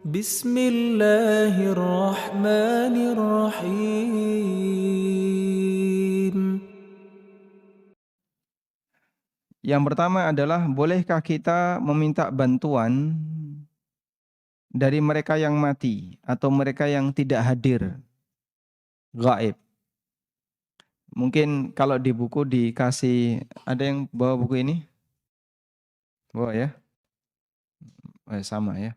Bismillahirrahmanirrahim. Yang pertama adalah bolehkah kita meminta bantuan dari mereka yang mati atau mereka yang tidak hadir, gaib. Mungkin kalau di buku dikasih, ada yang bawa buku ini? Bawa ya? Sama ya.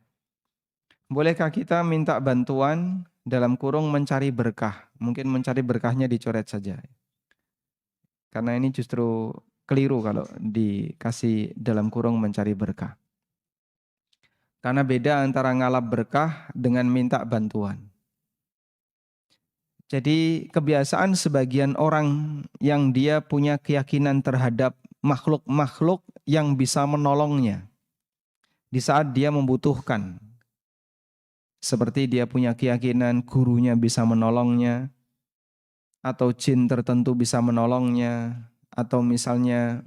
Bolehkah kita minta bantuan dalam kurung mencari berkah? Mungkin mencari berkahnya dicoret saja. Karena ini justru keliru kalau dikasih dalam kurung mencari berkah. Karena beda antara ngalap berkah dengan minta bantuan. Jadi kebiasaan sebagian orang yang dia punya keyakinan terhadap makhluk-makhluk yang bisa menolongnya di saat dia membutuhkan. Seperti dia punya keyakinan gurunya bisa menolongnya, atau jin tertentu bisa menolongnya, atau misalnya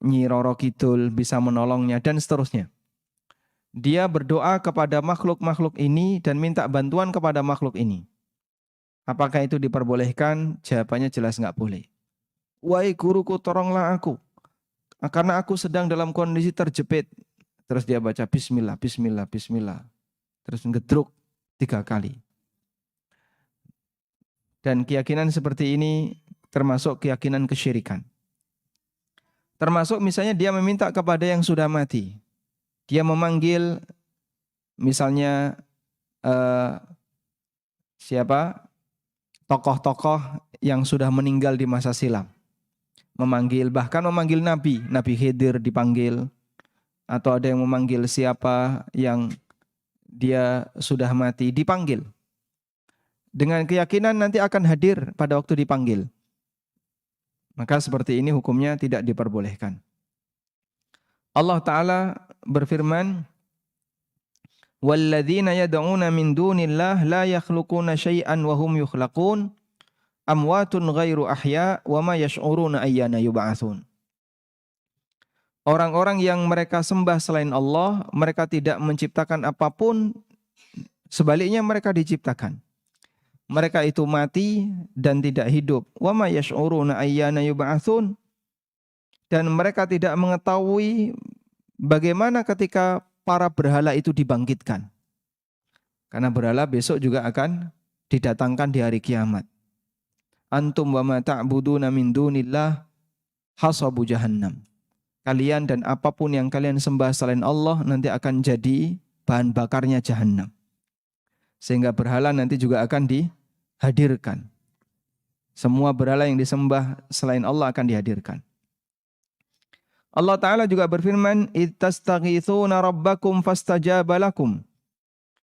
Nyi Roro Kidul bisa menolongnya, dan seterusnya. Dia berdoa kepada makhluk-makhluk ini dan minta bantuan kepada makhluk ini. Apakah itu diperbolehkan? Jawabannya jelas nggak boleh. Wahai guruku, tolonglah aku. Karena aku sedang dalam kondisi terjepit. Terus dia baca bismillah, bismillah, bismillah. Terus ngedruk 3 kali. Dan keyakinan seperti ini termasuk keyakinan kesyirikan. Termasuk misalnya dia meminta kepada yang sudah mati. Dia memanggil misalnya siapa? Tokoh-tokoh yang sudah meninggal di masa silam. Bahkan memanggil Nabi. Nabi Khidir dipanggil. Atau ada yang memanggil siapa yang dia sudah mati, dipanggil. Dengan keyakinan nanti akan hadir pada waktu dipanggil. Maka seperti ini hukumnya tidak diperbolehkan. Allah Ta'ala berfirman, وَالَّذِينَ يَدْعُونَ مِنْ دُونِ اللَّهِ لَا يَخْلُقُونَ شَيْئًا وَهُمْ يُخْلَقُونَ أَمْوَاتٌ غَيْرُ أَحْيَاءٍ وَمَا يَشْعُرُونَ أَيَّانَ يُبْعَثُونَ. Orang-orang yang mereka sembah selain Allah, mereka tidak menciptakan apapun, sebaliknya mereka diciptakan. Mereka itu mati dan tidak hidup. Wa ma yash'uruna ayyana yub'atsun. Dan mereka tidak mengetahui bagaimana ketika para berhala itu dibangkitkan. Karena berhala besok juga akan didatangkan di hari kiamat. Antum wa ma ta'buduna min dunillah hasabu jahannam. Kalian dan apapun yang kalian sembah selain Allah nanti akan jadi bahan bakarnya jahannam. Sehingga berhala nanti juga akan dihadirkan. Semua berhala yang disembah selain Allah akan dihadirkan. Allah Ta'ala juga berfirman, "Ittastaghithuna rabbakum fastajaba lakum."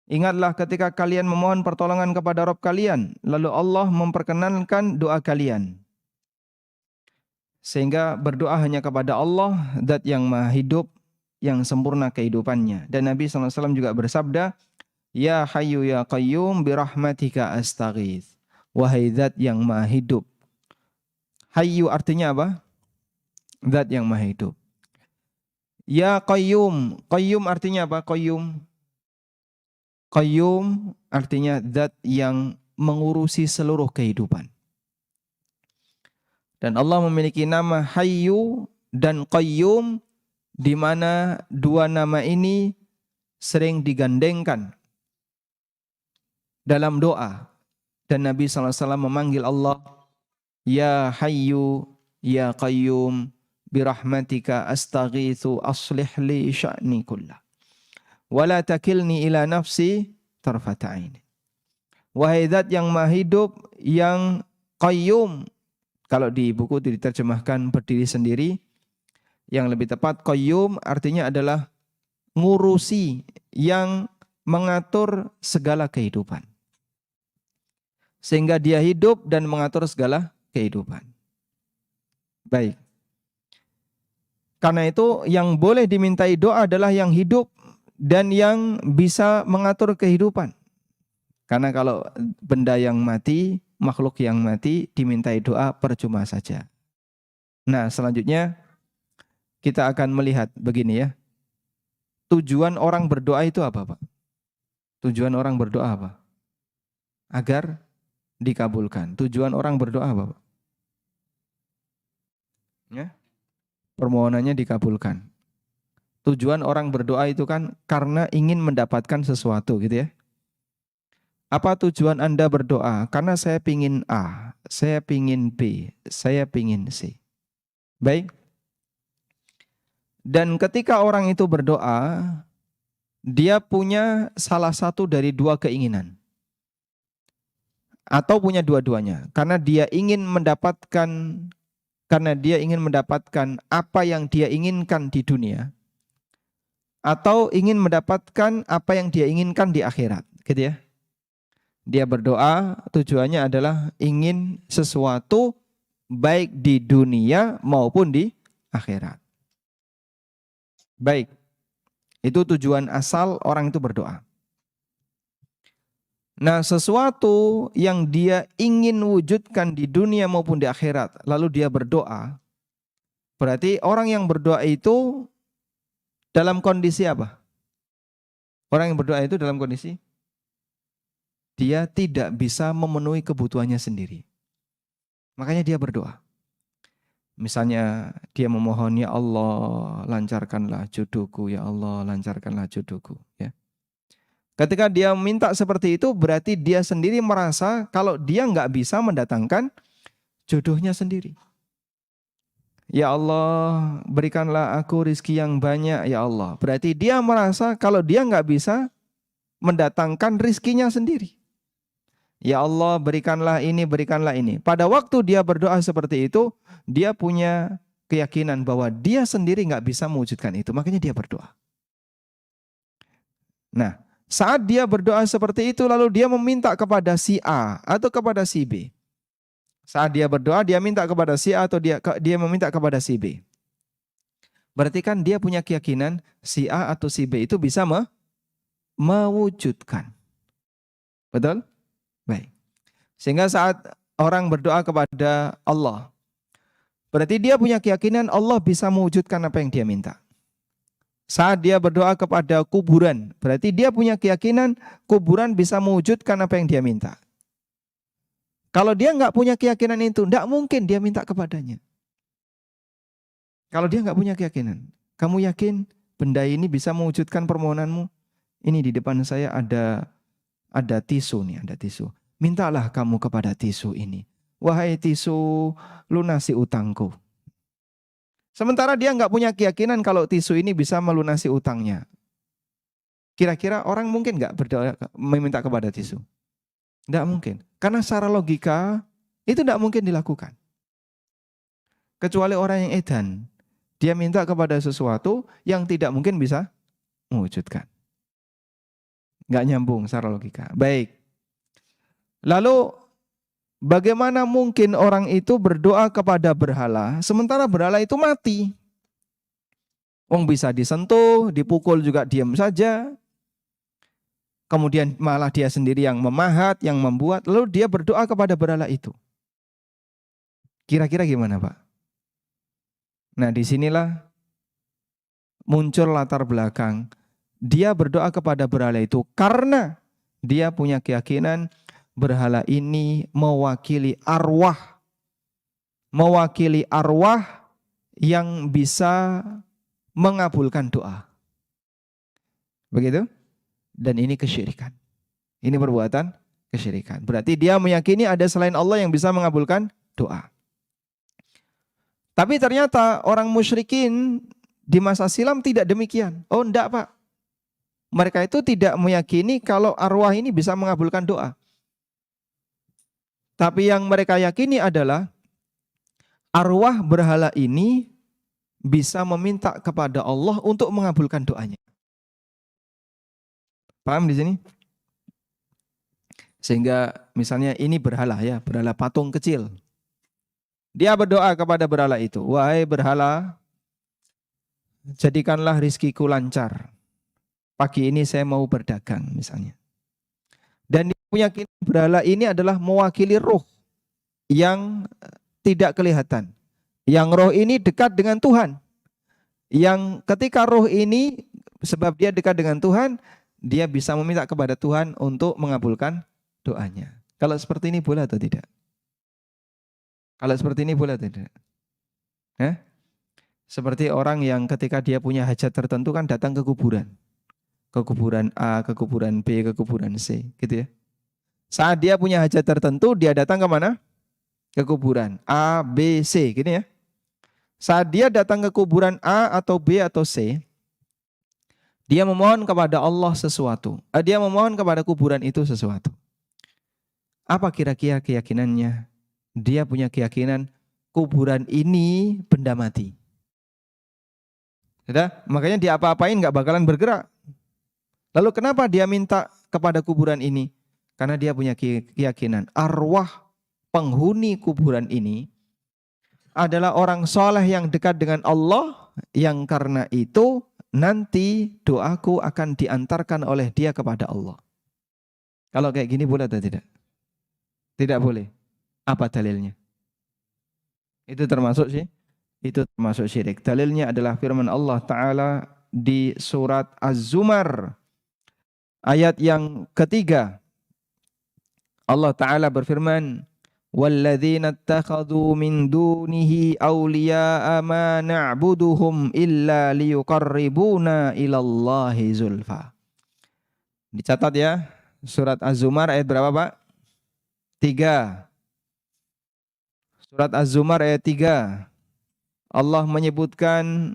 Ingatlah ketika kalian memohon pertolongan kepada Rabb kalian, lalu Allah memperkenankan doa kalian. Sehingga berdoa hanya kepada Allah, Zat yang Maha Hidup, yang sempurna kehidupannya. Dan Nabi SAW juga bersabda, Ya Hayyu Ya Qayyum birahmatika astaghith. Wahai Zat yang Maha Hidup. Hayyu artinya apa? Zat yang Maha Hidup. Ya Qayyum. Qayyum artinya apa? Qayyum. Qayyum artinya Zat yang mengurusi seluruh kehidupan. Dan Allah memiliki nama Hayyu dan Qayyum, di mana dua nama ini sering digandengkan dalam doa. Dan Nabi SAW memanggil Allah, Ya Hayyu, Ya Qayyum, birahmatika astaghithu aslih li sya'ni kullah. Wala takilni ila nafsi tarfata aini. Wahai Zat yang Maha Hidup, yang Qayyum. Kalau di buku diterjemahkan berdiri sendiri, yang lebih tepat qayyum artinya adalah ngurusi, yang mengatur segala kehidupan. Sehingga dia hidup dan mengatur segala kehidupan. Baik. Karena itu yang boleh dimintai doa adalah yang hidup dan yang bisa mengatur kehidupan. Karena kalau benda yang mati, makhluk yang mati dimintai doa percuma saja. Nah, selanjutnya kita akan melihat begini ya. Tujuan orang berdoa itu apa, Pak? Tujuan orang berdoa apa? Agar dikabulkan. Tujuan orang berdoa apa, Pak? Ya, permohonannya dikabulkan. Tujuan orang berdoa itu kan karena ingin mendapatkan sesuatu gitu ya. Apa tujuan Anda berdoa? Karena saya pingin A, saya pingin B, saya pingin C. Baik. Dan ketika orang itu berdoa, dia punya salah satu dari dua keinginan. Atau punya dua-duanya. Karena dia ingin mendapatkan apa yang dia inginkan di dunia, atau ingin mendapatkan apa yang dia inginkan di akhirat, gitu ya. Dia berdoa tujuannya adalah ingin sesuatu baik di dunia maupun di akhirat. Baik, itu tujuan asal orang itu berdoa. Nah, sesuatu yang dia ingin wujudkan di dunia maupun di akhirat, lalu dia berdoa, berarti orang yang berdoa itu dalam kondisi apa? Orang yang berdoa itu dalam kondisi dia tidak bisa memenuhi kebutuhannya sendiri. Makanya dia berdoa. Misalnya dia memohon, ya Allah lancarkanlah jodohku, ya Allah lancarkanlah jodohku. Ya. Ketika dia minta seperti itu, berarti dia sendiri merasa kalau dia nggak bisa mendatangkan jodohnya sendiri. Ya Allah, berikanlah aku rizki yang banyak, ya Allah. Berarti dia merasa kalau dia nggak bisa mendatangkan rizkinya sendiri. Ya Allah, berikanlah ini, berikanlah ini. Pada waktu dia berdoa seperti itu, dia punya keyakinan bahwa dia sendiri nggak bisa mewujudkan itu. Makanya dia berdoa. Nah, saat dia berdoa seperti itu, lalu dia meminta kepada si A atau kepada si B. Saat dia berdoa, dia minta kepada si A atau dia meminta kepada si B. Berarti kan dia punya keyakinan si A atau si B itu bisa mewujudkan. Betul? Baik. Sehingga saat orang berdoa kepada Allah, berarti dia punya keyakinan Allah bisa mewujudkan apa yang dia minta. Saat dia berdoa kepada kuburan, berarti dia punya keyakinan kuburan bisa mewujudkan apa yang dia minta. Kalau dia nggak punya keyakinan itu, nggak mungkin dia minta kepadanya. Kalau dia nggak punya keyakinan, kamu yakin benda ini bisa mewujudkan permohonanmu? Ini di depan saya ada tisu nih, ada tisu. Mintalah kamu kepada tisu ini. Wahai tisu, lunasi utangku. Sementara dia nggak punya keyakinan kalau tisu ini bisa melunasi utangnya. Kira-kira orang mungkin nggak berdoa meminta kepada tisu? Nggak mungkin. Karena secara logika itu nggak mungkin dilakukan. Kecuali orang yang edan. Dia minta kepada sesuatu yang tidak mungkin bisa mewujudkan. Nggak nyambung secara logika. Baik. Lalu bagaimana mungkin orang itu berdoa kepada berhala sementara berhala itu mati? Wong bisa disentuh, dipukul juga diam saja. Kemudian malah dia sendiri yang memahat, yang membuat, lalu dia berdoa kepada berhala itu. Kira-kira gimana, Pak? Nah, disinilah muncul latar belakang. Dia berdoa kepada berhala itu karena dia punya keyakinan berhala ini mewakili arwah yang bisa mengabulkan doa. Begitu? Dan ini kesyirikan. Ini perbuatan kesyirikan. Berarti dia meyakini ada selain Allah yang bisa mengabulkan doa. Tapi ternyata orang musyrikin di masa silam tidak demikian. Oh enggak, Pak. Mereka itu tidak meyakini kalau arwah ini bisa mengabulkan doa. Tapi yang mereka yakini adalah arwah berhala ini bisa meminta kepada Allah untuk mengabulkan doanya. Paham di sini? Sehingga misalnya ini berhala ya, berhala patung kecil. Dia berdoa kepada berhala itu, wahai berhala, jadikanlah rizkiku lancar. Pagi ini saya mau berdagang misalnya. Dan dia punya berhala ini adalah mewakili roh yang tidak kelihatan. Yang roh ini dekat dengan Tuhan. Yang ketika roh ini, sebab dia dekat dengan Tuhan, dia bisa meminta kepada Tuhan untuk mengabulkan doanya. Kalau seperti ini boleh atau tidak? Kalau seperti ini boleh atau tidak? Seperti orang yang ketika dia punya hajat tertentu kan datang ke kuburan. Ke kuburan A, ke kuburan B, ke kuburan C, gitu ya. Saat dia punya hajat tertentu, dia datang ke mana? Ke kuburan A, B, C, gini ya. Saat dia datang ke kuburan A atau B atau C, dia memohon kepada Allah sesuatu. Dia memohon kepada kuburan itu sesuatu. Apa kira-kira keyakinannya? Dia punya keyakinan kuburan ini benda mati. Sudah? Makanya dia apa-apain nggak bakalan bergerak. Lalu kenapa dia minta kepada kuburan ini? Karena dia punya keyakinan arwah penghuni kuburan ini adalah orang soleh yang dekat dengan Allah, yang karena itu nanti doaku akan diantarkan oleh dia kepada Allah. Kalau kayak gini boleh atau tidak? Tidak boleh. Apa dalilnya? Itu termasuk syirik. Dalilnya adalah firman Allah Ta'ala di surat Az-Zumar ayat yang ketiga. Allah Ta'ala berfirman, وَالَّذِينَ اتَّخَذُوا مِن دُونِهِ أَوْلِيَاءَ مَا نَعْبُدُهُمْ إِلَّا لِيُقَرِّبُونَا إِلَى اللَّهِ زُلْفَى. Dicatat ya, surat Az-Zumar ayat berapa Pak? 3. Surat Az-Zumar ayat 3. Allah menyebutkan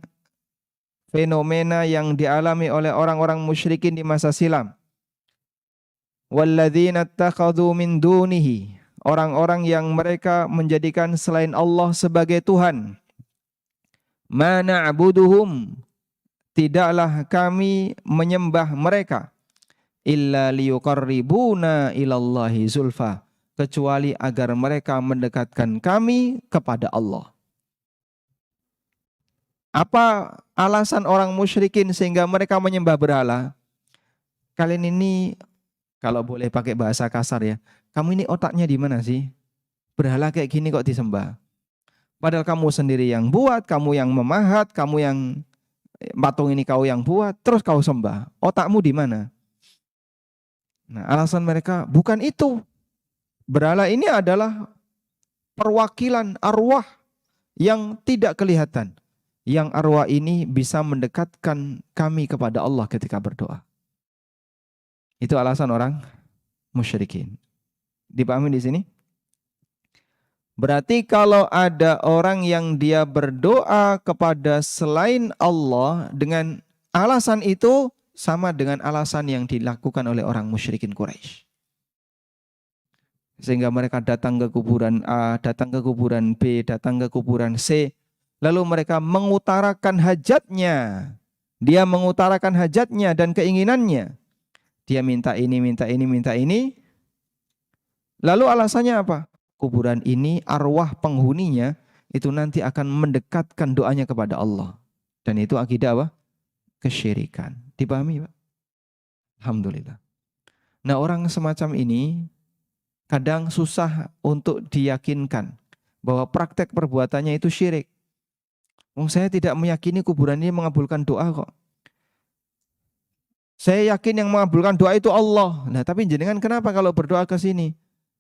fenomena yang dialami oleh orang-orang musyrikin di masa silam. Walladzina ittakhadhu min dunihi, orang-orang yang mereka menjadikan selain Allah sebagai Tuhan. Ma na'buduhum, tidaklah kami menyembah mereka illa liyuqarribuna ilallahi zulfa, kecuali agar mereka mendekatkan kami kepada Allah. Apa alasan orang musyrikin sehingga mereka menyembah berhala? Kalian ini, kalau boleh pakai bahasa kasar ya, kamu ini otaknya di mana sih? Berhala kayak gini kok disembah? Padahal kamu sendiri yang buat, kamu yang memahat, kamu yang patung ini kau yang buat, terus kau sembah. Otakmu di mana? Nah, alasan mereka bukan itu. Berhala ini adalah perwakilan arwah yang tidak kelihatan. Yang arwah ini bisa mendekatkan kami kepada Allah ketika berdoa. Itu alasan orang musyrikin. Dipahami di sini? Berarti kalau ada orang yang dia berdoa kepada selain Allah dengan alasan itu sama dengan alasan yang dilakukan oleh orang musyrikin Quraisy. Sehingga mereka datang ke kuburan A, datang ke kuburan B, datang ke kuburan C. Lalu mereka mengutarakan hajatnya. Dia mengutarakan hajatnya dan keinginannya. Dia minta ini, minta ini, minta ini. Lalu alasannya apa? Kuburan ini arwah penghuninya itu nanti akan mendekatkan doanya kepada Allah. Dan itu akidah apa? Kesyirikan. Dipahami Pak? Alhamdulillah. Nah, orang semacam ini kadang susah untuk diyakinkan bahwa praktek perbuatannya itu syirik. Saya tidak meyakini kuburan ini mengabulkan doa kok. Saya yakin yang mengabulkan doa itu Allah. Nah, tapi jenengan kenapa kalau berdoa ke sini?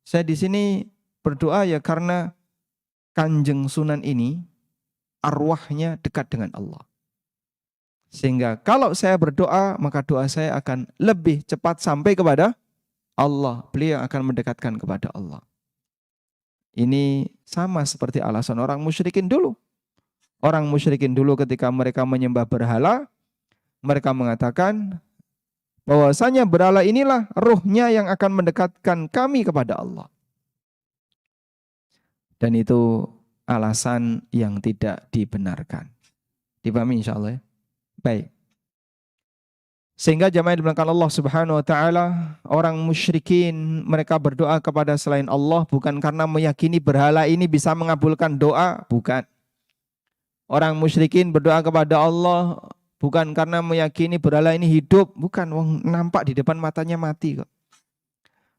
Saya di sini berdoa ya karena Kanjeng Sunan ini arwahnya dekat dengan Allah. Sehingga kalau saya berdoa, maka doa saya akan lebih cepat sampai kepada Allah. Beliau akan mendekatkan kepada Allah. Ini sama seperti alasan orang musyrikin dulu. Orang musyrikin dulu ketika mereka menyembah berhala, mereka mengatakan bahwasanya berhala inilah ruhnya yang akan mendekatkan kami kepada Allah. Dan itu alasan yang tidak dibenarkan. Dipahami insya Allah ya? Baik. Sehingga jamaah yang dimuliakan Allah Subhanahu wa taala, orang musyrikin mereka berdoa kepada selain Allah bukan karena meyakini berhala ini bisa mengabulkan doa, bukan. Orang musyrikin berdoa kepada Allah bukan karena meyakini berhala ini hidup, bukan. Wong nampak di depan matanya mati kok.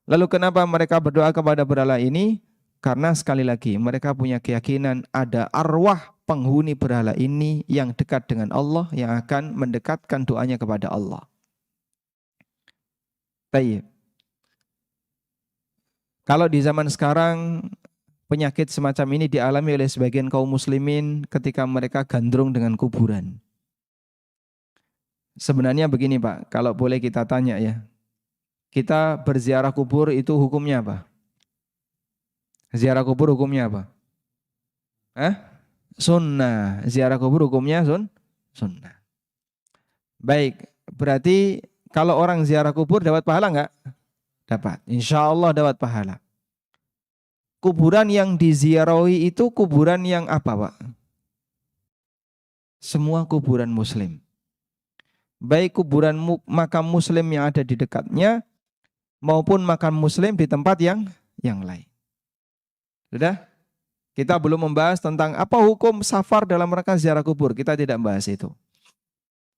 Lalu kenapa mereka berdoa kepada berhala ini? Karena sekali lagi mereka punya keyakinan ada arwah penghuni berhala ini yang dekat dengan Allah yang akan mendekatkan doanya kepada Allah. Tayyib. Kalau di zaman sekarang penyakit semacam ini dialami oleh sebagian kaum muslimin ketika mereka gandrung dengan kuburan. Sebenarnya begini Pak, kalau boleh kita tanya ya. Kita berziarah kubur itu hukumnya apa? Ziarah kubur hukumnya apa? Hah? Sunnah. Ziarah kubur hukumnya sunnah. Baik, berarti kalau orang ziarah kubur dapat pahala enggak? Dapat. Insya Allah dapat pahala. Kuburan yang diziarahi itu kuburan yang apa Pak? Semua kuburan muslim. Baik kuburan makam muslim yang ada di dekatnya maupun makam muslim di tempat yang lain. Sudah? Kita belum membahas tentang apa hukum safar dalam rangka ziarah kubur. Kita tidak bahas itu.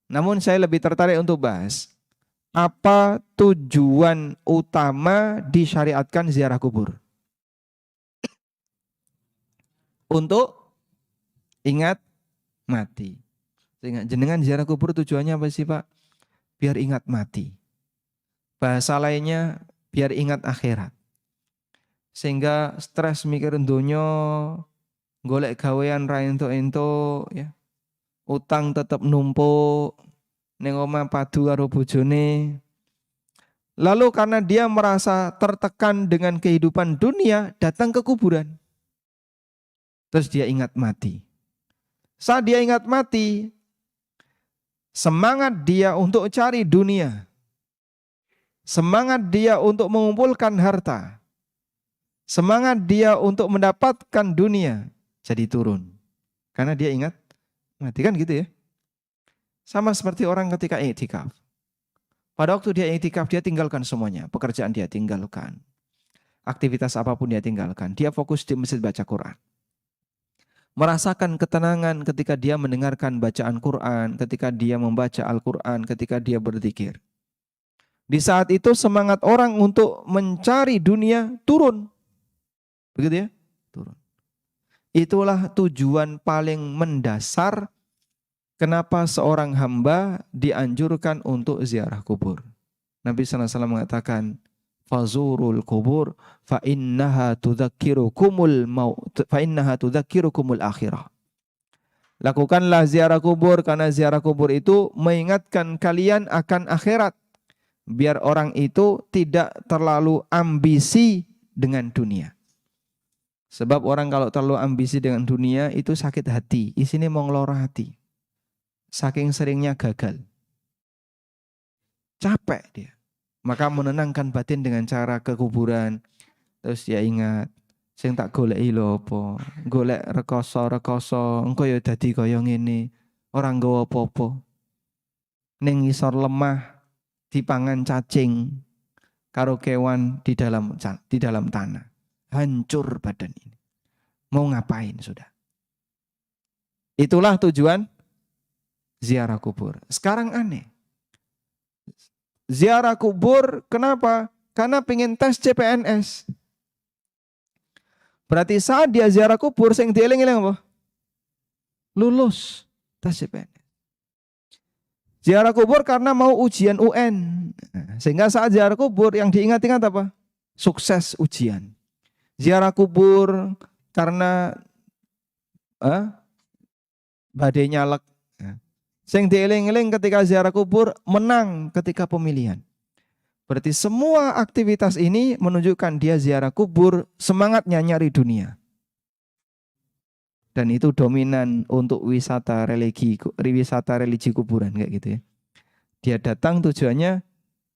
Namun saya lebih tertarik untuk bahas apa tujuan utama disyariatkan ziarah kubur. Untuk ingat mati. Jenengan ziarah kubur tujuannya apa sih Pak? Biar ingat mati. Bahasa lainnya biar ingat akhirat. Sehingga stres mikirin dunia, golek gawean ra entuk-entuk ya. Utang tetap numpuk, ning omah padu karo bojone. Lalu karena dia merasa tertekan dengan kehidupan dunia, datang ke kuburan. Terus dia ingat mati. Saat dia ingat mati, semangat dia untuk cari dunia. Semangat dia untuk mengumpulkan harta. Semangat dia untuk mendapatkan dunia jadi turun. Karena dia ingat mati, kan gitu ya. Sama seperti orang ketika i'tikaf. Pada waktu dia i'tikaf, dia tinggalkan semuanya. Pekerjaan dia tinggalkan. Aktivitas apapun dia tinggalkan. Dia fokus di masjid baca Quran. Merasakan ketenangan ketika dia mendengarkan bacaan Quran, ketika dia membaca Al-Quran, ketika dia berzikir. Di saat itu semangat orang untuk mencari dunia turun. Begitu ya? Turun. Itulah tujuan paling mendasar kenapa seorang hamba dianjurkan untuk ziarah kubur. Nabi SAW mengatakan, fazurul kubur fa innaha tudzakirukumul maut fa innaha tudzakirukumul akhirah. Lakukanlah ziarah kubur karena ziarah kubur itu mengingatkan kalian akan akhirat. Biar orang itu tidak terlalu ambisi dengan dunia. Sebab orang kalau terlalu ambisi dengan dunia itu sakit hati, isinya mau ngelora hati. Saking seringnya gagal. Capek dia. Maka menenangkan batin dengan cara ke kuburan. Terus dia ingat, sing tak goleki lho apa? Golek rekoso, engko ya dadi kaya ngene. Ora nggawa apa-apa. Ning ngisor lemah dipangan cacing karo kewan di dalam tanah. Hancur badan ini. Mau ngapain sudah? Itulah tujuan ziarah kubur. Sekarang aneh. Ziarah kubur kenapa? Karena pengen tes CPNS. Berarti saat dia ziarah kubur sing dieling-eling apa? Lulus tes CPNS. Ziarah kubur karena mau ujian UN. Sehingga saat ziarah kubur yang diingat-ingat apa? Sukses ujian. Ziarah kubur karena badai nyalek. Sing dieling-eling ketika ziarah kubur menang ketika pemilihan. Berarti semua aktivitas ini menunjukkan dia ziarah kubur semangatnya nyari dunia. Dan itu dominan untuk wisata religi kuburan kayak gitu ya. Dia datang tujuannya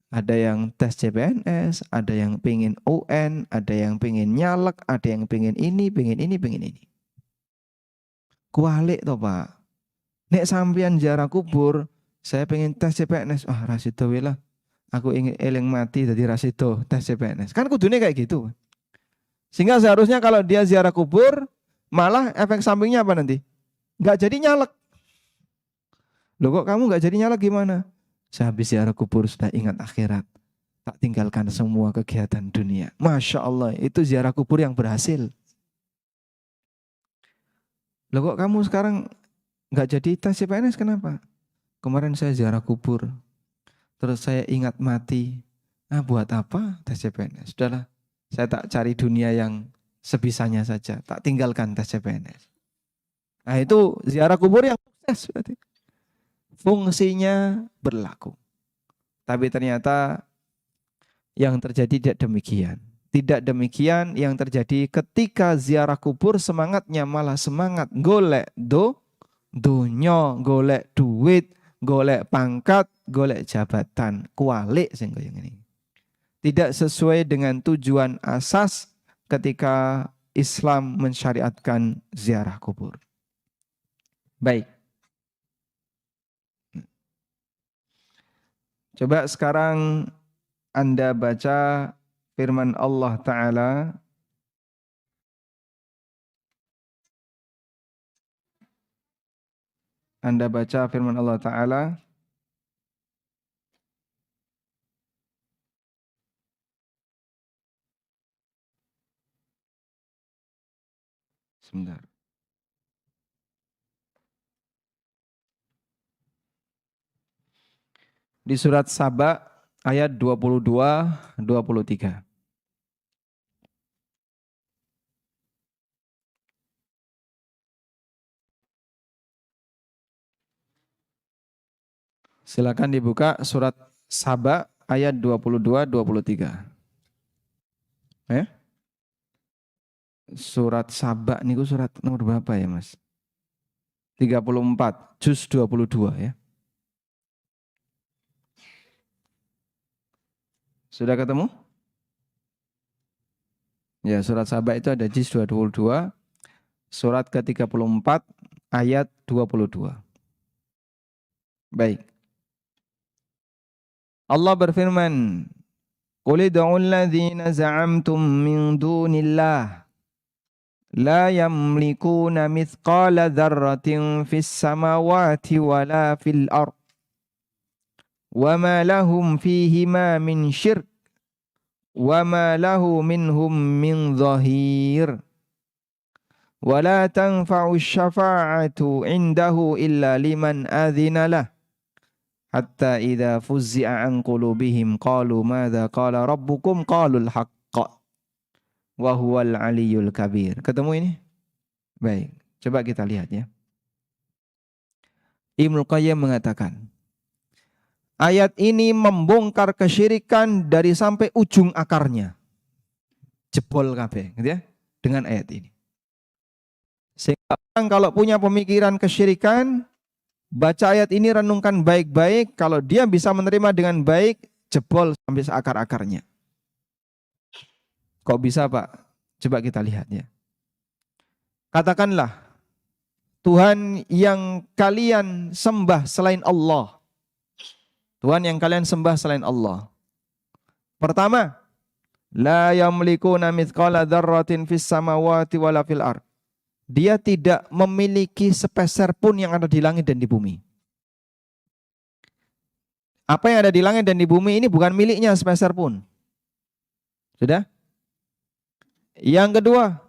ada yang tes CPNS, ada yang pengen UN, ada yang pengen nyalek, ada yang pengen ini, pengen ini, pengen ini. Kualik toh Pak. Nek sampean ziarah kubur, saya pengen tes CPNS. Ah rasido lah. Aku ingin eling mati jadi rasido tes CPNS. Kan kudunya kayak gitu. Sehingga seharusnya kalau dia ziarah kubur, malah efek sampingnya apa nanti? Nggak jadi nyalek. Loh kok kamu nggak jadi nyalek gimana? Saya habis ziarah kubur sudah ingat akhirat. Tak tinggalkan semua kegiatan dunia. Masya Allah, itu ziarah kubur yang berhasil. Loh kok kamu sekarang nggak jadi tes CPNS kenapa? Kemarin saya ziarah kubur. Terus saya ingat mati. Buat apa tes CPNS? Sudahlah, saya tak cari dunia yang sebisanya saja, tak tinggalkan tes CPNS. Nah itu ziarah kubur yang sukses berarti. Fungsinya berlaku. Tapi ternyata yang terjadi tidak demikian. Tidak demikian yang terjadi ketika ziarah kubur semangatnya malah semangat golek donya, golek duit, golek pangkat, golek jabatan. Kualik sing kaya ngene. Tidak sesuai dengan tujuan asas ketika Islam mensyariatkan ziarah kubur. Baik. Coba sekarang Anda baca firman Allah Ta'ala. Anda baca firman Allah Ta'ala. Sebentar. Di surat Saba ayat 22-23. Silakan dibuka surat Saba ayat 22-23. Surat Saba niku surat nomor berapa ya, Mas? 34, juz 22 ya. Sudah ketemu? Ya, surat Saba itu ada juz 22, surat ke-34 ayat 22. Baik. Allah berfirman, "Qul ud'u alladzina za'amtum min dunillah la yamlikuna mithqala dzarratin fis samawati wala fil ard wa ma lahum fihima min syirk wa ma lahu minhum min dhahir wa la tanfa'u syafa'atu indahu illa liman adhina lah hatta idza fuzzi'a an qulubihim qalu madza qala rabbukum qalul haqqa wa huwal aliyyul kabir." Ketemu ini? Baik, coba kita lihat ya. Ibnu Qayyim mengatakan, ayat ini membongkar kesyirikan dari sampai ujung akarnya. Jebol kabeh, gitu ya, dengan ayat ini. Sehingga orang kalau punya pemikiran kesyirikan, baca ayat ini, renungkan baik-baik, kalau dia bisa menerima dengan baik, jebol sampai seakar-akarnya. Kok bisa, Pak? Coba kita lihat ya. Katakanlah, Tuhan yang kalian sembah selain Allah. Tuhan yang kalian sembah selain Allah. Pertama, la yamlikuna mithqala dzarratin fis samawati wala fil ard. Dia tidak memiliki sepeser pun yang ada di langit dan di bumi. Apa yang ada di langit dan di bumi ini bukan miliknya sepeser pun. Sudah? Yang kedua,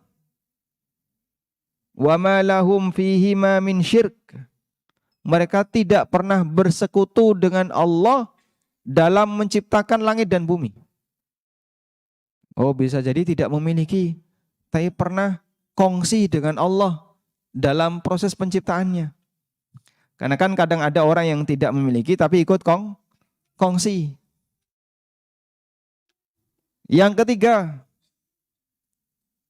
wa ma lahum fihima min syirk. Mereka tidak pernah bersekutu dengan Allah dalam menciptakan langit dan bumi. Oh, bisa jadi tidak memiliki, tapi pernah kongsi dengan Allah dalam proses penciptaannya. Karena kan kadang ada orang yang tidak memiliki tapi ikut kongsi. Yang ketiga,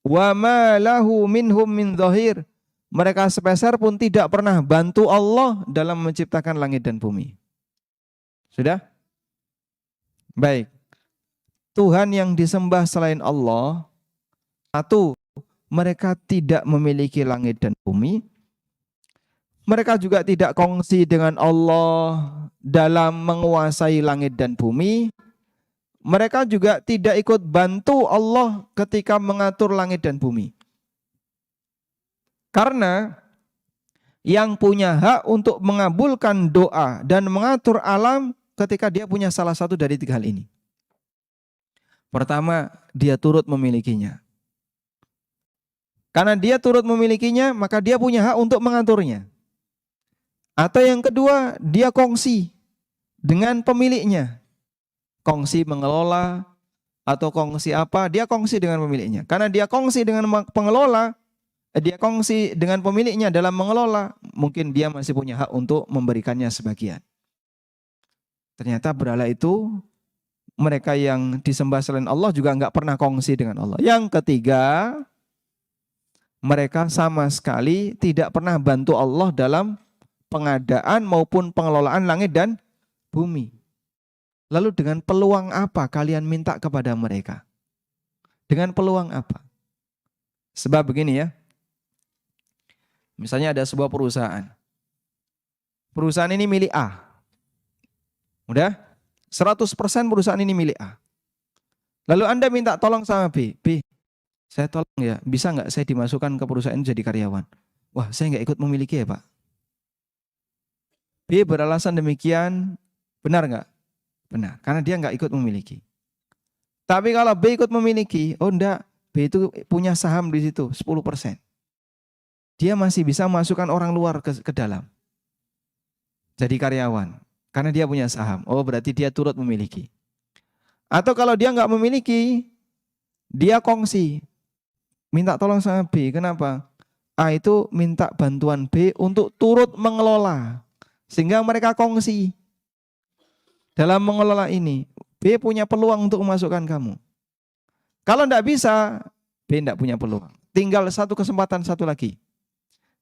wa ma lahu minhum min dhahir. Mereka sepeser pun tidak pernah bantu Allah dalam menciptakan langit dan bumi. Sudah? Baik. Tuhan yang disembah selain Allah, satu, mereka tidak memiliki langit dan bumi. Mereka juga tidak kongsi dengan Allah dalam menguasai langit dan bumi. Mereka juga tidak ikut bantu Allah ketika mengatur langit dan bumi. Karena yang punya hak untuk mengabulkan doa dan mengatur alam ketika dia punya salah satu dari tiga hal ini. Pertama, dia turut memilikinya. Karena dia turut memilikinya, maka dia punya hak untuk mengaturnya. Atau yang kedua, dia kongsi dengan pemiliknya. kongsi mengelola atau kongsi apa, dia kongsi dengan pemiliknya. Karena dia kongsi dengan pengelola, dia kongsi dengan pemiliknya dalam mengelola, mungkin dia masih punya hak untuk memberikannya sebagian. Ternyata berhala itu, mereka yang disembah selain Allah juga nggak pernah kongsi dengan Allah. Yang ketiga, mereka sama sekali tidak pernah bantu Allah dalam pengadaan maupun pengelolaan langit dan bumi. Lalu dengan peluang apa kalian minta kepada mereka? Dengan peluang apa? Sebab begini ya, misalnya ada sebuah perusahaan. Perusahaan ini milik A. Udah? 100% perusahaan ini milik A. Lalu Anda minta tolong sama B. B, saya tolong ya, bisa nggak saya dimasukkan ke perusahaan ini jadi karyawan? Wah, saya nggak ikut memiliki ya Pak. B beralasan demikian, benar nggak? Benar, karena dia nggak ikut memiliki. Tapi kalau B ikut memiliki, oh enggak, B itu punya saham di situ, 10%. Dia masih bisa masukkan orang luar ke dalam. Jadi karyawan. Karena dia punya saham. Oh berarti dia turut memiliki. Atau kalau dia nggak memiliki, dia kongsi. Minta tolong sama B. Kenapa? A itu minta bantuan B untuk turut mengelola. Sehingga mereka kongsi. Dalam mengelola ini, B punya peluang untuk memasukkan kamu. Kalau enggak bisa, B enggak punya peluang. Tinggal satu kesempatan satu lagi.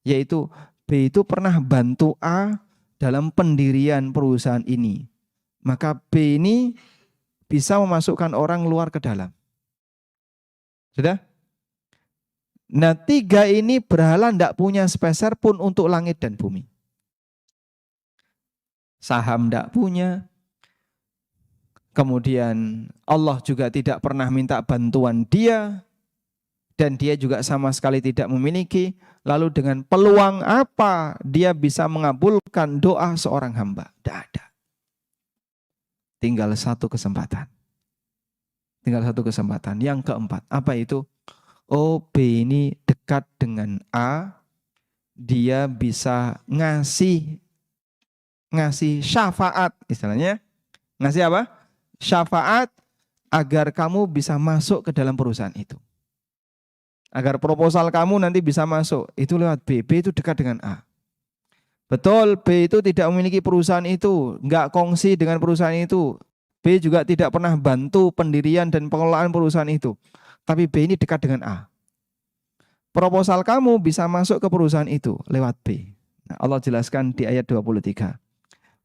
Yaitu B itu pernah bantu A dalam pendirian perusahaan ini. Maka B ini bisa memasukkan orang luar ke dalam. Sudah? Nah 3 ini berhala enggak punya sepeser pun untuk langit dan bumi. Saham enggak punya. Kemudian Allah juga tidak pernah minta bantuan dia. Dan dia juga sama sekali tidak memiliki. Lalu dengan peluang apa dia bisa mengabulkan doa seorang hamba? Tidak ada. Tinggal satu kesempatan. Tinggal satu kesempatan. Yang keempat, apa itu? Oh, B ini dekat dengan A. Dia bisa ngasih syafaat. Istilahnya, ngasih apa? Syafaat agar kamu bisa masuk ke dalam perusahaan itu. Agar proposal kamu nanti bisa masuk. Itu lewat B. B itu dekat dengan A. Betul, B itu tidak memiliki perusahaan itu. Enggak kongsi dengan perusahaan itu. B juga tidak pernah bantu pendirian dan pengelolaan perusahaan itu. Tapi B ini dekat dengan A. Proposal kamu bisa masuk ke perusahaan itu lewat B. Nah, Allah jelaskan di ayat 23.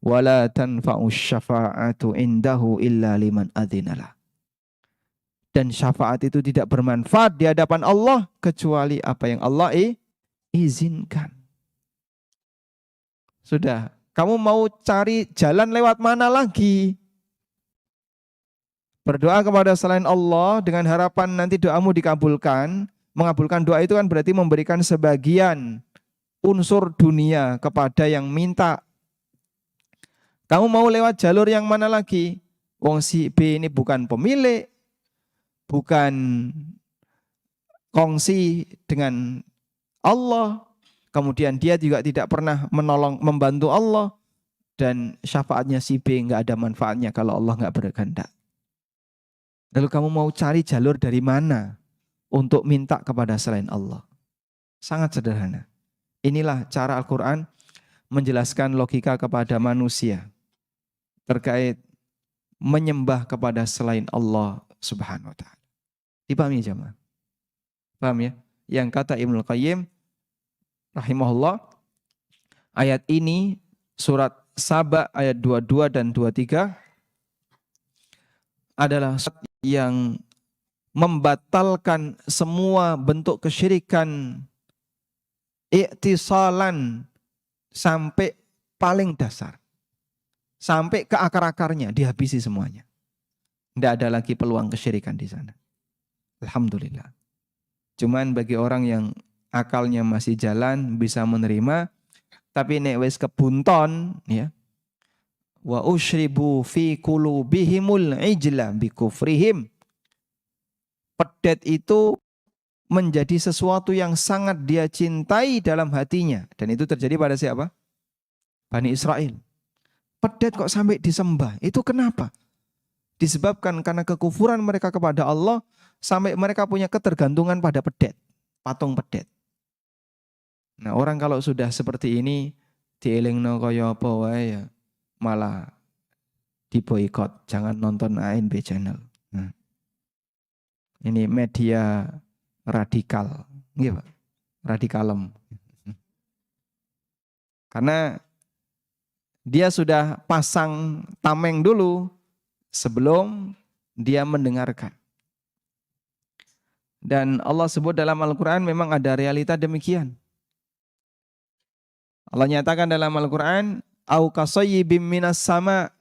Wala tanfa'u syafa'atu indahu illa liman adzinalah. Dan syafaat itu tidak bermanfaat di hadapan Allah kecuali apa yang Allah izinkan. Sudah, kamu mau cari jalan lewat mana lagi? Berdoa kepada selain Allah dengan harapan nanti doamu dikabulkan. Mengabulkan doa itu kan berarti memberikan sebagian unsur dunia kepada yang minta. Kamu mau lewat jalur yang mana lagi? Wong si B ini bukan pemilik, bukan kongsi dengan Allah, kemudian dia juga tidak pernah membantu Allah, dan syafaatnya si B nggak ada manfaatnya kalau Allah nggak berkehendak. Lalu kamu mau cari jalur dari mana untuk minta kepada selain Allah? Sangat sederhana. Inilah cara Al-Quran menjelaskan logika kepada manusia terkait menyembah kepada selain Allah Subhanahu wa ta'ala. Dipahami jemaah? Paham ya? Yang kata Ibnu Qayyim rahimahullah, ayat ini surat Saba ayat 22 dan 23 adalah surat yang membatalkan semua bentuk kesyirikan i'tisalan sampai paling dasar. Sampai ke akar-akarnya dihabisi semuanya. Tidak ada lagi peluang kesyirikan di sana. Alhamdulillah. Cuman bagi orang yang akalnya masih jalan bisa menerima, tapi nek wis kebunton ya. Wa usyribu fi qulubihimul ijla bi kufrihim. Pedet itu menjadi sesuatu yang sangat dia cintai dalam hatinya, dan itu terjadi pada siapa? Bani Israel. Pedet kok sampai disembah. Itu kenapa? disebabkan karena kekufuran mereka kepada Allah sampai mereka punya ketergantungan pada pedet, patung pedet. Nah, orang kalau sudah seperti ini dielingno kaya apa wae ya malah diboikot, jangan nonton ANB channel. Nah, ini media radikal, nggih Pak. Radikalem. Karena dia sudah pasang tameng dulu sebelum dia mendengarkan. Dan Allah sebut dalam Al-Quran memang ada realita demikian. Allah nyatakan dalam Al-Quran, au kasayyibim minas sama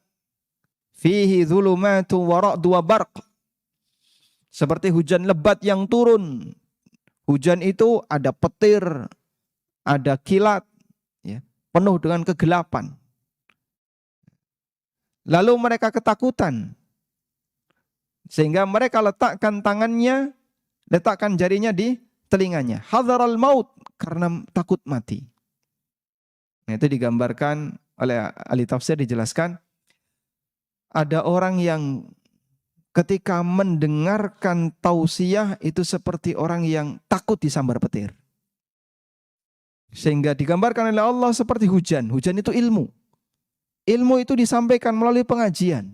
fihi dhulumatu wa ra'du wa barq. Seperti hujan lebat yang turun. Hujan itu ada petir, ada kilat, ya, penuh dengan kegelapan. Lalu mereka ketakutan. Sehingga mereka letakkan tangannya, letakkan jarinya di telinganya. Hadharal maut, karena takut mati. Nah, itu digambarkan oleh ahli tafsir, dijelaskan. Ada orang yang ketika mendengarkan tausiah itu seperti orang yang takut disambar petir. Sehingga digambarkan oleh Allah seperti hujan. Hujan itu ilmu. Ilmu itu disampaikan melalui pengajian.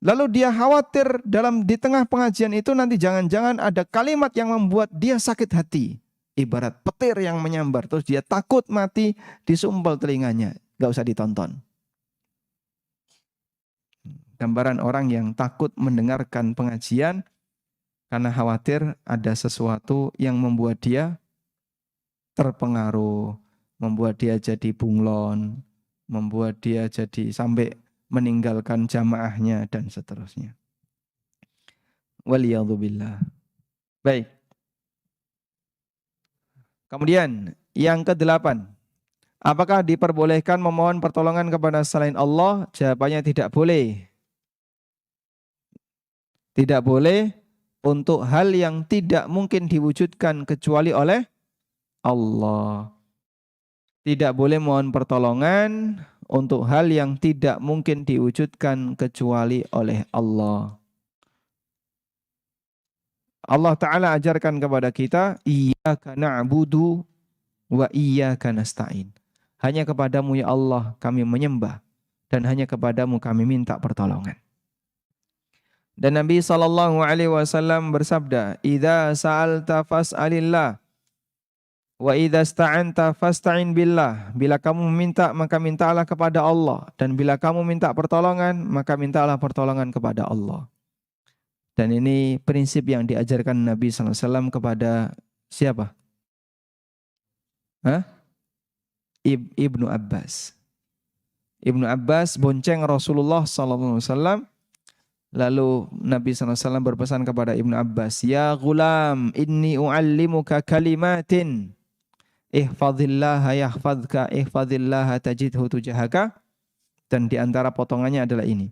Lalu dia khawatir di tengah pengajian itu nanti jangan-jangan ada kalimat yang membuat dia sakit hati. Ibarat petir yang menyambar. Terus dia takut mati, disumpal telinganya. Gak usah ditonton. Gambaran orang yang takut mendengarkan pengajian karena khawatir ada sesuatu yang membuat dia terpengaruh, membuat dia jadi bunglon, membuat dia jadi sampai meninggalkan jamaahnya dan seterusnya. Waliyadzubillah. Baik. Kemudian yang ke-8. Apakah diperbolehkan memohon pertolongan kepada selain Allah? Jawabannya tidak boleh. Tidak boleh untuk hal yang tidak mungkin diwujudkan kecuali oleh Allah. Tidak boleh mohon pertolongan untuk hal yang tidak mungkin diwujudkan kecuali oleh Allah. Allah Ta'ala ajarkan kepada kita, iyyaka na'budu wa iyyaka nasta'in. Hanya kepadamu ya Allah kami menyembah dan hanya kepadamu kami minta pertolongan. Dan Nabi SAW bersabda, idza sa'alta fas'alillah wa idza sta'anta fasta'in billah. Bila kamu meminta maka mintalah kepada Allah, dan bila kamu minta pertolongan maka mintalah pertolongan kepada Allah. Dan ini prinsip yang diajarkan Nabi SAW kepada siapa? Ibnu Abbas. Ibnu Abbas bonceng Rasulullah SAW. Lalu Nabi SAW berpesan kepada Ibnu Abbas, ya gulam, inni u'allimuka kalimatin. Ihfadhillaha yahfadhka, ihfadhillaha tajidhu tujahaka. Dan di antara potongannya adalah ini.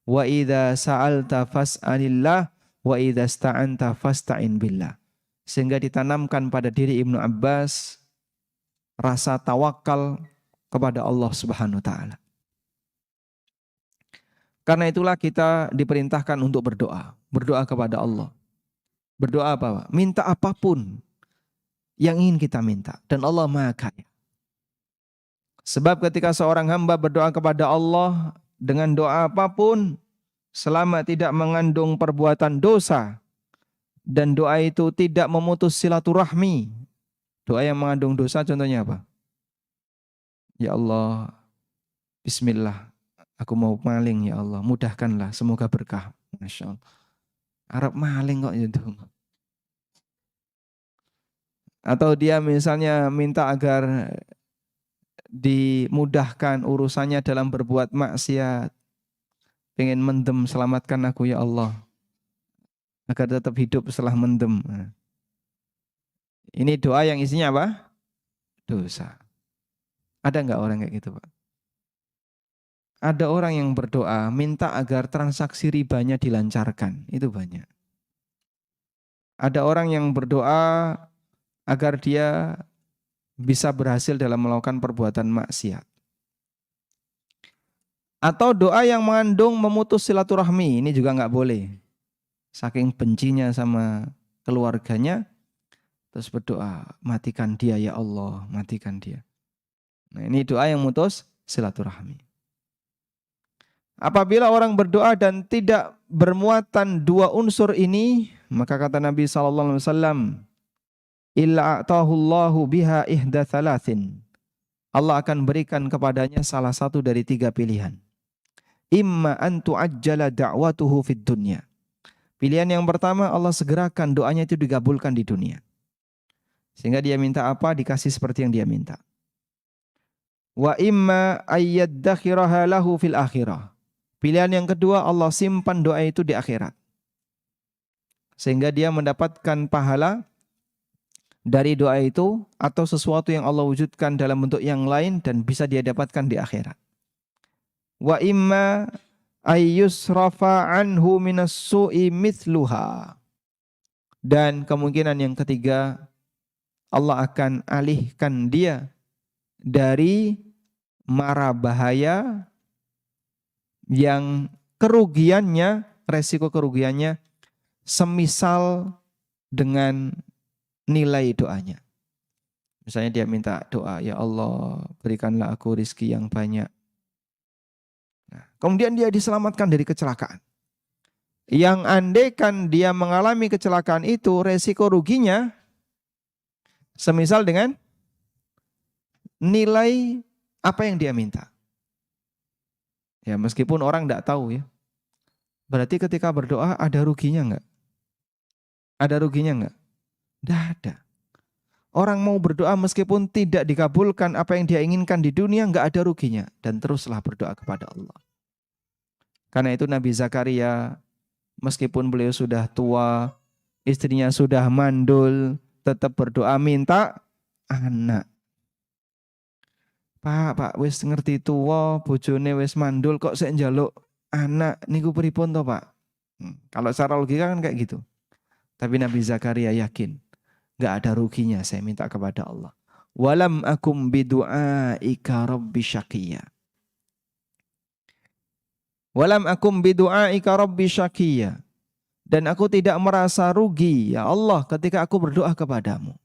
Wa idza sa'alta fas'alillah wa idza sta'anta fasta'in billah. Sehingga ditanamkan pada diri Ibnu Abbas rasa tawakal kepada Allah Subhanahu wa taala. Karena itulah kita diperintahkan untuk berdoa, berdoa kepada Allah. Berdoa apa, Pak? Minta apapun yang ingin kita minta, dan Allah Maha Kaya. Sebab ketika seorang hamba berdoa kepada Allah dengan doa apapun, selama tidak mengandung perbuatan dosa, dan doa itu tidak memutus silaturahmi. Doa yang mengandung dosa contohnya apa? Ya Allah, bismillah, aku mau maling ya Allah, mudahkanlah, semoga berkah. Masya Allah. Arab maling kok itu. Atau dia misalnya minta agar dimudahkan urusannya dalam berbuat maksiat. Pengen mendem, selamatkan aku ya Allah, agar tetap hidup setelah mendem. Ini doa yang isinya apa? Dosa. Ada enggak orang kayak gitu, Pak? Ada orang yang berdoa minta agar transaksi ribanya dilancarkan. Itu banyak. Ada orang yang berdoa agar dia bisa berhasil dalam melakukan perbuatan maksiat. Atau doa yang mengandung memutus silaturahmi, ini juga nggak boleh. Saking bencinya sama keluarganya, terus berdoa, matikan dia ya Allah, matikan dia. Nah, ini doa yang memutus silaturahmi. Apabila orang berdoa dan tidak bermuatan dua unsur ini, maka kata Nabi SAW, illa a'tahullahu biha ihda thalathin. Allah akan berikan kepadanya salah satu dari tiga pilihan. Imma an tu'ajjala da'watuhu fid dunya. Pilihan yang pertama, Allah segerakan doanya itu dikabulkan di dunia. Sehingga dia minta apa, dikasih seperti yang dia minta. Wa imma ayyaddakhiraha lahu fil akhirah. Pilihan yang kedua, Allah simpan doa itu di akhirat. Sehingga dia mendapatkan pahala dari doa itu atau sesuatu yang Allah wujudkan dalam bentuk yang lain dan bisa dia dapatkan di akhirat. Wa imma ayyusrafa anhu minas su'i mithluha. Dan kemungkinan yang ketiga, Allah akan alihkan dia dari mara bahaya yang kerugiannya, resiko kerugiannya semisal dengan nilai doanya. Misalnya dia minta doa, ya Allah berikanlah aku rizki yang banyak. Nah, kemudian dia diselamatkan dari kecelakaan. Yang andaikan dia mengalami kecelakaan itu, resiko ruginya semisal dengan nilai apa yang dia minta. Ya meskipun orang tidak tahu ya. Berarti ketika berdoa ada ruginya enggak? Ada ruginya enggak? Tidak ada. Orang mau berdoa meskipun tidak dikabulkan apa yang dia inginkan di dunia, enggak ada ruginya. Dan teruslah berdoa kepada Allah. Karena itu Nabi Zakaria, meskipun beliau sudah tua, istrinya sudah mandul, tetap berdoa minta anak. Pak, wis ngerti tua, bojone wis mandul kok sik njaluk anak niku pripun to, Pak? Kalau secara logika kan kayak gitu. Tapi Nabi Zakaria yakin, enggak ada ruginya saya minta kepada Allah. Walam akum bidu'aika rabbi syaqiyya. Walam akum bidu'aika rabbi syaqiyya. Dan aku tidak merasa rugi ya Allah ketika aku berdoa kepadamu.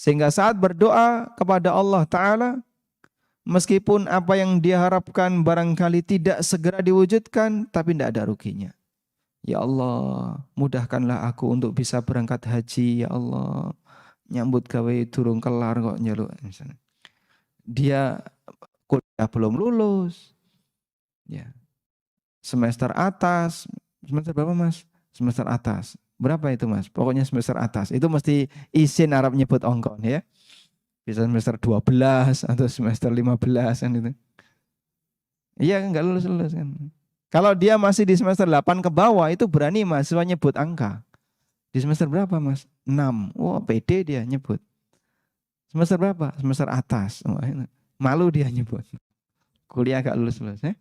Sehingga saat berdoa kepada Allah Ta'ala, meskipun apa yang dia harapkan barangkali tidak segera diwujudkan, tapi tidak ada ruginya. Ya Allah, mudahkanlah aku untuk bisa berangkat haji, ya Allah. Nyambut gawe durung kelar kok njaluk. Dia kuliah belum lulus. Ya. Semester atas. Semester berapa, Mas? Semester atas. Berapa itu, Mas? Pokoknya semester atas. Itu mesti izin Arab nyebut ongkon ya. Bisa semester 12 atau semester 15 kan itu. Iya enggak lulus-lulus kan. Kalau dia masih di semester 8 ke bawah itu berani mahasiswa nyebut angka. Di semester berapa, Mas? 6. Wah, pede dia nyebut. Semester berapa? Semester atas. Oh, malu dia nyebut. Kuliah gak lulus-lulus ya.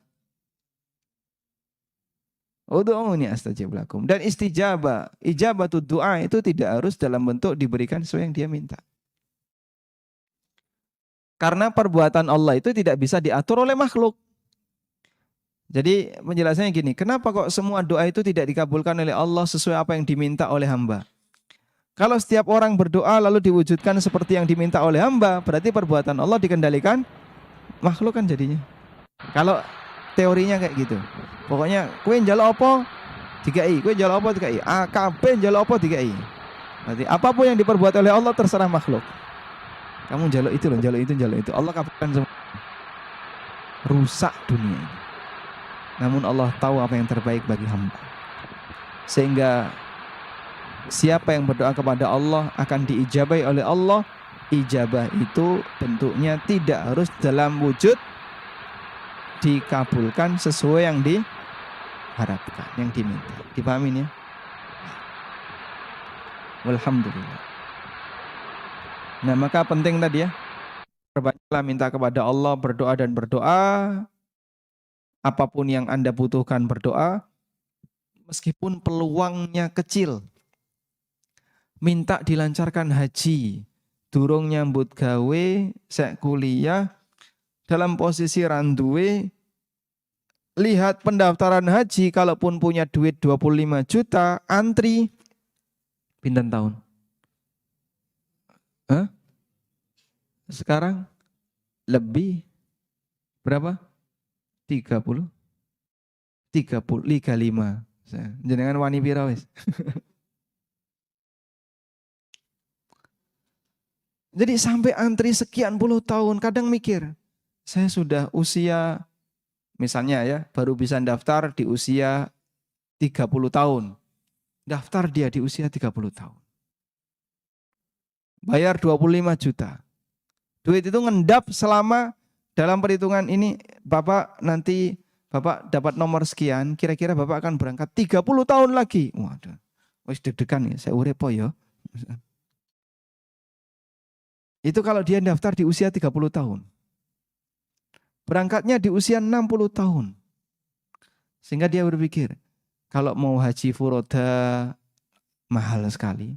Ud'uuni astajib lakum. Dan istijabah, ijabatud doa itu tidak harus dalam bentuk diberikan sesuai yang dia minta. Karena perbuatan Allah itu tidak bisa diatur oleh makhluk. Jadi penjelasannya gini, kenapa kok semua doa itu tidak dikabulkan oleh Allah sesuai apa yang diminta oleh hamba? Kalau setiap orang berdoa lalu diwujudkan seperti yang diminta oleh hamba, berarti perbuatan Allah dikendalikan makhluk kan jadinya. Kalau teorinya kayak gitu. Pokoknya kue njaluk apa dikai, kue njaluk apa dikai, kabeh njaluk apa dikai. Berarti apapun yang diperbuat oleh Allah terserah makhluk. Kamu njaluk itu loh, njaluk itu, njaluk itu. Allah kabulkan semua. Rusak dunia ini. Namun Allah tahu apa yang terbaik bagi hamba. Sehingga siapa yang berdoa kepada Allah akan diijabai oleh Allah. Ijabah itu bentuknya tidak harus dalam wujud dikabulkan sesuai yang diharapkan, yang diminta. Dipahamin ya? Walhamdulillah. Nah, maka penting tadi ya, perbanyaklah minta kepada Allah, berdoa dan berdoa. Apapun yang Anda butuhkan berdoa, meskipun peluangnya kecil. Minta dilancarkan haji, durung nyambut gawe, sek kuliah, dalam posisi randuwe, lihat pendaftaran haji, kalaupun punya duit 25 juta, antri pinten tahun? Hah? Sekarang lebih berapa? 30, 30, 35. Jenengan wani pira wis? Jadi sampai antri sekian puluh tahun, kadang mikir, saya sudah usia, misalnya ya, baru bisa daftar di usia 30 tahun. Daftar dia di usia 30 tahun. Bayar 25 juta. Duit itu ngendap selama dalam perhitungan ini, Bapak nanti Bapak dapat nomor sekian, kira-kira Bapak akan berangkat 30 tahun lagi. Waduh, wis deg-degan ya, saya urip po ya. Itu kalau dia daftar di usia 30 tahun. Berangkatnya di usia 60 tahun. Sehingga dia berpikir, kalau mau haji furoda mahal sekali.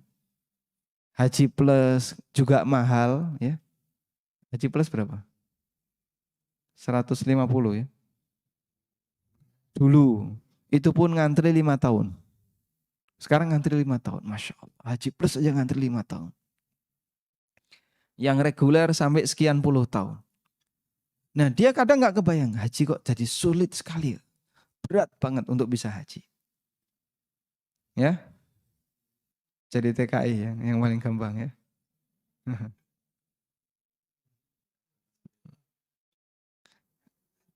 Haji plus juga mahal ya. Haji plus berapa? 150 ya. Dulu itu pun ngantri 5 tahun. Sekarang ngantri 5 tahun. Masya Allah. Haji plus aja ngantri 5 tahun. Yang reguler sampai sekian puluh tahun. Nah dia kadang nggak kebayang, haji kok jadi sulit sekali. Berat banget untuk bisa haji. Ya, jadi TKI ya, yang paling gampang ya.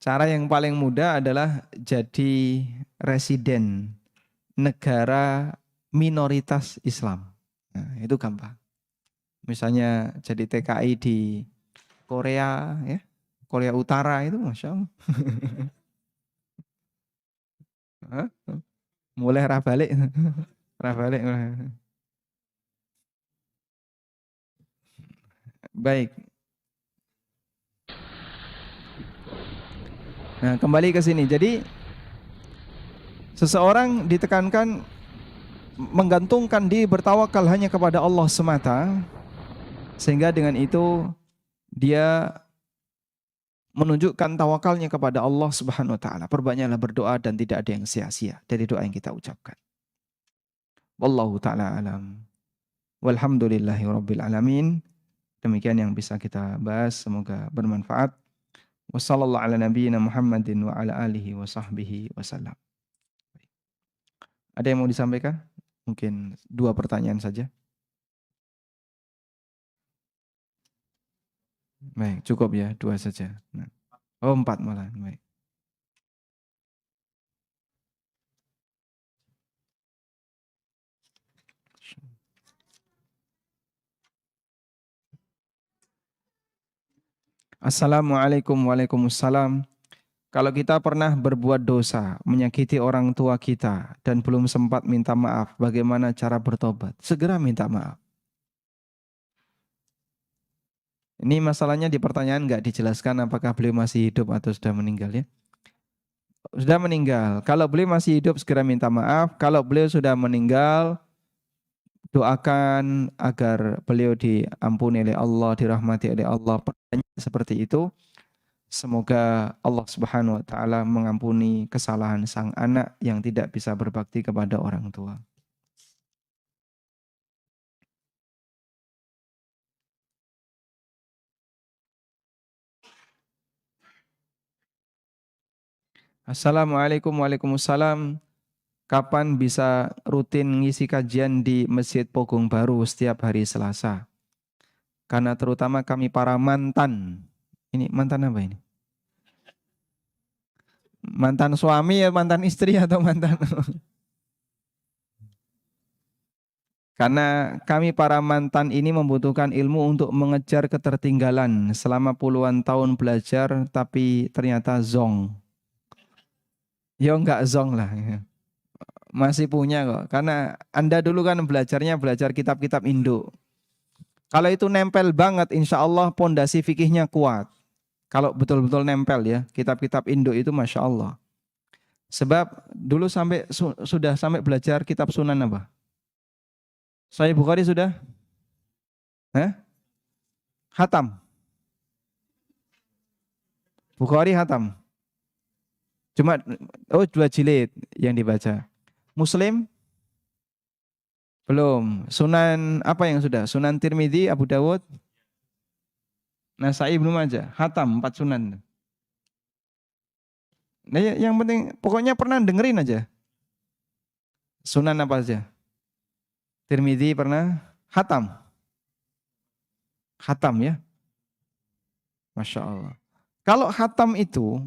Cara yang paling mudah adalah jadi residen negara minoritas Islam. Nah, itu gampang. Misalnya jadi TKI di Korea ya, Korea Utara itu Masya Allah. Hah? Mulai rabalik. Rabalik. Baik. Nah, kembali ke sini. Jadi seseorang ditekankan menggantungkan diri bertawakal hanya kepada Allah semata, sehingga dengan itu dia menunjukkan tawakalnya kepada Allah Subhanahu wa taala. Perbanyaklah berdoa dan tidak ada yang sia-sia dari doa yang kita ucapkan. Wallahu taala alam. Walhamdulillahi rabbil alamin. Demikian yang bisa kita bahas, semoga bermanfaat. Wassallallahu ala nabiyyina Muhammadin wa ala alihi wa sahbihi wasallam. Ada yang mau disampaikan? Mungkin 2 pertanyaan saja. Baik, cukup ya, 2 saja. Nah. Oh, 4 malah. Baik. Assalamualaikum waalaikumsalam. Kalau kita pernah berbuat dosa, menyakiti orang tua kita, dan belum sempat minta maaf, bagaimana cara bertobat? Segera minta maaf. Ini masalahnya di pertanyaan nggak dijelaskan apakah beliau masih hidup atau sudah meninggal ya. Sudah meninggal. Kalau beliau masih hidup segera minta maaf. Kalau beliau sudah meninggal, doakan agar beliau diampuni oleh Allah, dirahmati oleh Allah. Pertanyaan seperti itu. Semoga Allah Subhanahu wa taala mengampuni kesalahan sang anak yang tidak bisa berbakti kepada orang tua. Assalamualaikum waalaikumsalam. Kapan bisa rutin ngisi kajian di Masjid Pogong Baru setiap hari Selasa? Karena terutama kami para mantan. Ini mantan apa ini? Mantan suami ya, mantan istri atau mantan? Karena kami para mantan ini membutuhkan ilmu untuk mengejar ketertinggalan selama puluhan tahun belajar tapi ternyata zong. Ya enggak zong lah. Masih punya kok. Karena Anda dulu kan belajar kitab-kitab Indo. Kalau itu nempel banget, insya Allah pondasi fikihnya kuat. Kalau betul-betul nempel ya, kitab-kitab Indo itu Masya Allah. Sebab dulu sudah sampai belajar kitab Sunan apa? Sahih Bukhari sudah? Hatam. Bukhari hatam. Cuma 2 jilid yang dibaca. Muslim belum. Sunan apa yang sudah? Sunan Tirmidzi, Abu Dawud, Nasai, Ibnu Majah. Khatam 4 sunan. Nah, yang penting pokoknya pernah dengerin aja. Sunan apa aja? Tirmidzi pernah, khatam. Khatam ya. Masya Allah. Kalau khatam itu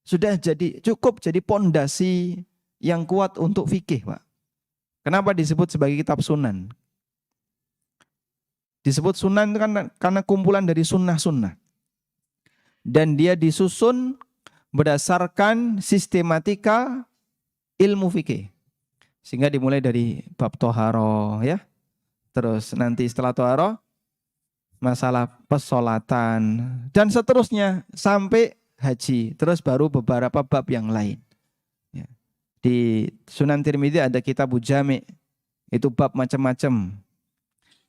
sudah cukup jadi pondasi yang kuat untuk fikih, Pak. Kenapa disebut sebagai kitab sunan? Disebut sunan itu karena kumpulan dari sunnah-sunnah. Dan dia disusun berdasarkan sistematika ilmu fikih. Sehingga dimulai dari bab toharo ya. Terus nanti setelah toharo masalah pesolatan dan seterusnya sampai haji. Terus baru beberapa bab yang lain. Ya. Di Sunan Tirmidzi ada Kitabul Jami'. Itu bab macam-macam.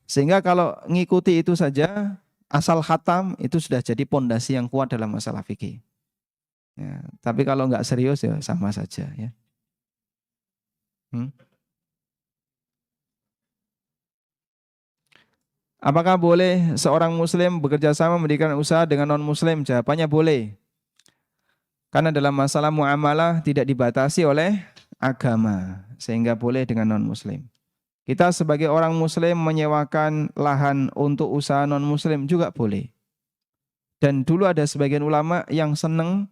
Sehingga kalau ngikuti itu saja asal khatam itu sudah jadi pondasi yang kuat dalam masalah fikih. Ya, tapi kalau nggak serius ya sama saja ya. Apakah boleh seorang muslim bekerja sama mendirikan usaha dengan non-muslim? Jawabannya boleh. Karena dalam masalah muamalah tidak dibatasi oleh agama. Sehingga boleh dengan non-muslim. Kita sebagai orang muslim menyewakan lahan untuk usaha non-muslim juga boleh. Dan dulu ada sebagian ulama yang senang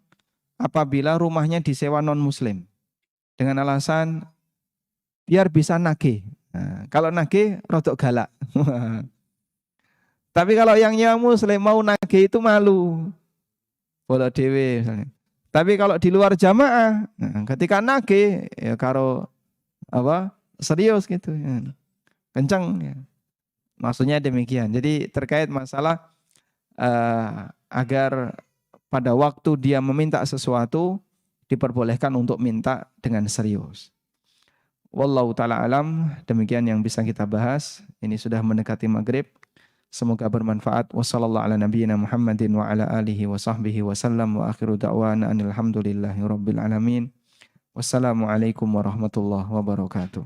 apabila rumahnya disewa non-muslim. Dengan alasan biar bisa nagih. Nah, kalau nagih rodok galak. Tapi kalau yang nyewa muslim mau nagih itu malu. Bola dewe misalnya. Tapi kalau di luar jamaah, nah, ketika nagih ya karo apa serius gitu. Ya. Kencang ya. Maksudnya demikian. Jadi terkait masalah agar pada waktu dia meminta sesuatu diperbolehkan untuk minta dengan serius. Wallahu ta'ala alam, demikian yang bisa kita bahas. Ini sudah mendekati maghrib. Semoga bermanfaat. Wassallallahu ala nabiyyina Muhammadin wa ala alihi wa sahbihi wa sallam wa akhiru da'wana anil hamdulillahi rabbil alamin. Wassalamualaikum warahmatullahi wabarakatuh.